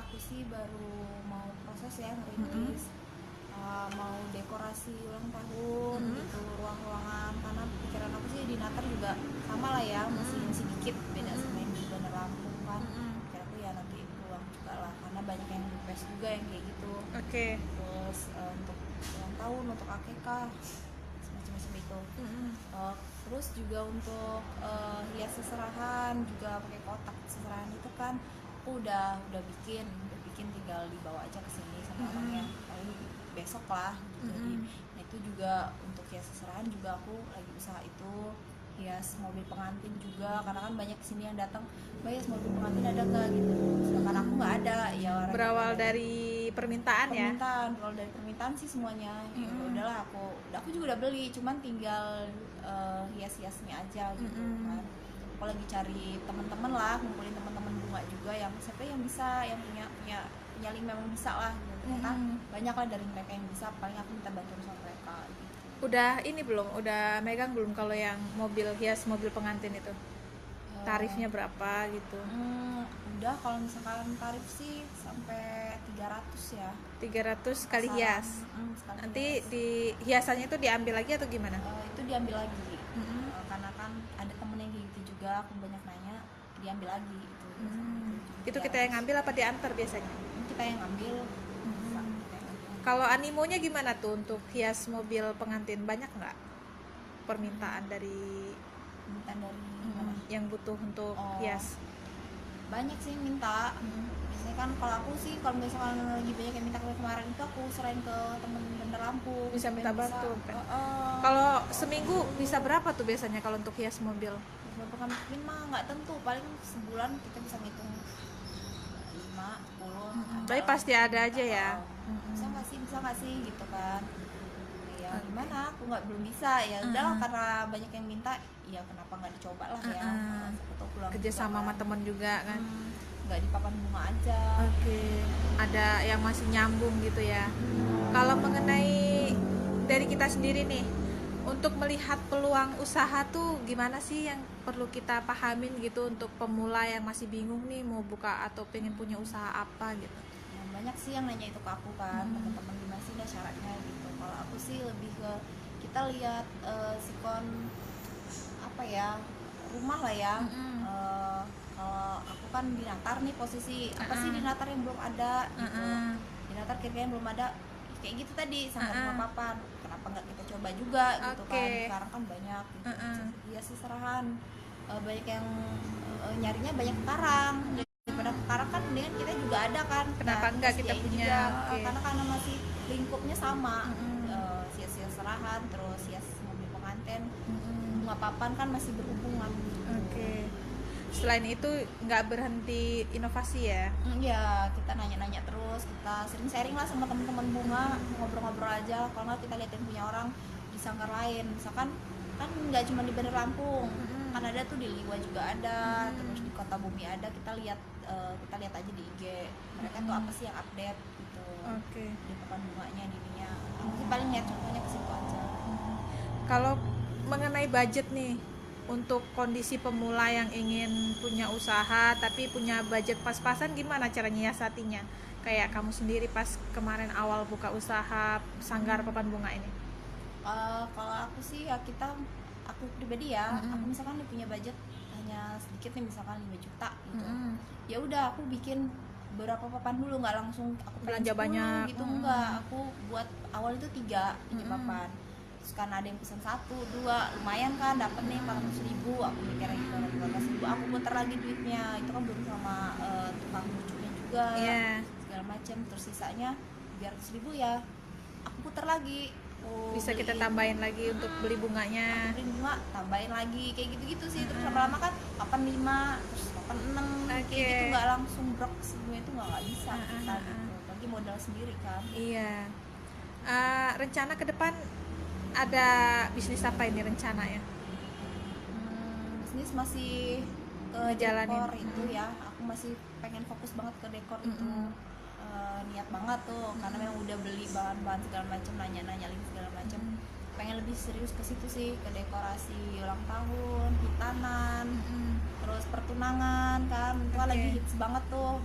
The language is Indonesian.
aku sih baru mau proses ya ngerintis, mau dekorasi ulang tahun gitu, ruang-ruangan, karena pikiran aku sih di Natar juga sama lah ya, masih dikit beda sama yang di Bandar Lampung kan. Pikir aku ya nanti pulang juga lah, karena banyak yang request juga yang kayak gitu. Terus untuk ulang tahun, untuk akekah, semacam itu. Terus juga untuk hias seserahan juga pakai kotak seserahan itu kan aku udah bikin tinggal dibawa aja ke sini sama orangnya besok lah gitu. Jadi nah itu juga untuk hias seserahan juga aku lagi usaha itu, hias mobil pengantin juga, karena kan banyak kesini yang datang, Mbak hias mobil pengantin ada nggak gitu, sedangkan aku nggak ada ya. Berawal dari permintaan ya? Berawal dari permintaan sih semuanya. Ya udahlah, aku juga udah beli, cuman tinggal hias-hiasnya aja gitu kan. Aku lagi cari teman-teman lah, ngumpulin teman-teman bunga juga yang siapa yang bisa, yang punya link memang bisa lah gitu. Ternyata banyak lah dari mereka yang bisa, paling aku minta bantuan sama mereka gitu. Udah ini belum? Udah megang belum kalau yang mobil hias mobil pengantin itu? Tarifnya berapa gitu? Udah, kalau misalkan tarif sih sampai 300 ya. 300 kali hias. Nanti hias. di hiasannya itu diambil lagi atau gimana? Itu diambil lagi. Karena kan ada temen yang gitu juga, aku banyak nanya, diambil lagi itu. Itu kita yang ngambil apa diantar biasanya? Kita yang ngambil. Kalau animonya gimana tuh untuk hias mobil pengantin? Banyak nggak permintaan dari mana? Yang butuh untuk hias? Banyak sih minta. Biasanya kan kalau aku sih, kalau misalkan lagi banyak yang minta, kemarin itu aku serahin ke temen Bandar Lampung. Bisa minta bantu. Kalau seminggu bisa berapa tuh biasanya kalau untuk hias mobil? Mungkin mah nggak tentu, paling sebulan kita bisa ngitung 5, 10. Tapi pasti ada aja ya. Bisa nggak sih gitu kan. Ya gimana, aku belum bisa, ya udahlah, karena banyak yang minta, ya kenapa nggak dicoba lah ya. Kerja sama teman juga kan. Nggak di papan bunga aja. Ada yang masih nyambung gitu ya. Kalau mengenai dari kita sendiri nih, untuk melihat peluang usaha tuh gimana sih yang perlu kita pahamin gitu untuk pemula yang masih bingung nih mau buka atau pengen punya usaha apa gitu? Banyak sih yang nanya itu ke aku kan, teman-teman, gimana sih syaratnya gitu. Kalau aku sih lebih ke kita lihat sikon apa ya, rumah lah ya. Kalau aku kan di Natar nih posisi, apa sih di Natar yang belum ada gitu. Di Natar kira-kira yang belum ada kayak gitu tadi, sama rumah papan, kenapa nggak kita coba juga gitu kan. Sekarang kan banyak gitu. Ya sih serahan, banyak yang nyarinya banyak karang, daripada karang kan mendingan kita juga ada kan. Kenapa enggak kita punya juga, karena masih lingkupnya sama. Sia-sia serahan, terus hias mobil pengantin, bunga papan kan masih berhubungan gitu. Selain itu nggak berhenti inovasi ya? Ya kita nanya-nanya terus, kita sering sharing lah sama teman-teman bunga, ngobrol-ngobrol aja. Kalau nggak kita liatin punya orang di sanggar lain, misalkan kan nggak cuma di Bandar Lampung, kan ada tuh di Liwa juga ada, terus di Kota Bumi ada. Kita lihat aja di IG mereka tuh apa sih yang update gitu. Di papan bunganya, dirinya. Aku sih paling lihat contohnya ke situ aja. Kalau mengenai budget nih, untuk kondisi pemula yang ingin punya usaha tapi punya budget pas-pasan, gimana cara nyiasatinya? Kayak kamu sendiri pas kemarin awal buka usaha sanggar papan bunga ini. Kalau aku sih ya, aku pribadi ya, aku misalkan punya budget hanya sedikit nih, misalkan 5 juta gitu. Ya udah, aku bikin beberapa papan dulu, nggak langsung aku belanja banyak gitu. Enggak, aku buat awal itu 3 papan. Karena ada yang pesan 1, 2, lumayan kan, dapat nih 400.000, aku mikir lagi 400.000, aku putar lagi duitnya, itu kan belum sama tukang lucunya juga, segala macam. Terus sisanya 300.000 ya aku putar lagi, bisa kita tambahin lagi untuk beli bunganya, beli bunga, tambahin lagi, kayak gitu-gitu sih. Terus lama-lama kan 85, terus 86, kayak gitu, nggak langsung brok semuanya itu nggak bisa kita gitu, bagi modal sendiri kan. Rencana ke depan ada bisnis apa ini rencananya? Bisnis masih ke dekor itu ya, aku masih pengen fokus banget ke dekor itu. Niat banget tuh, karena memang udah beli bahan-bahan segala macam, nanya-nanya link segala macam, pengen lebih serius ke situ sih, ke dekorasi ulang tahun, hitanan, terus pertunangan kan, itu lagi hits banget tuh.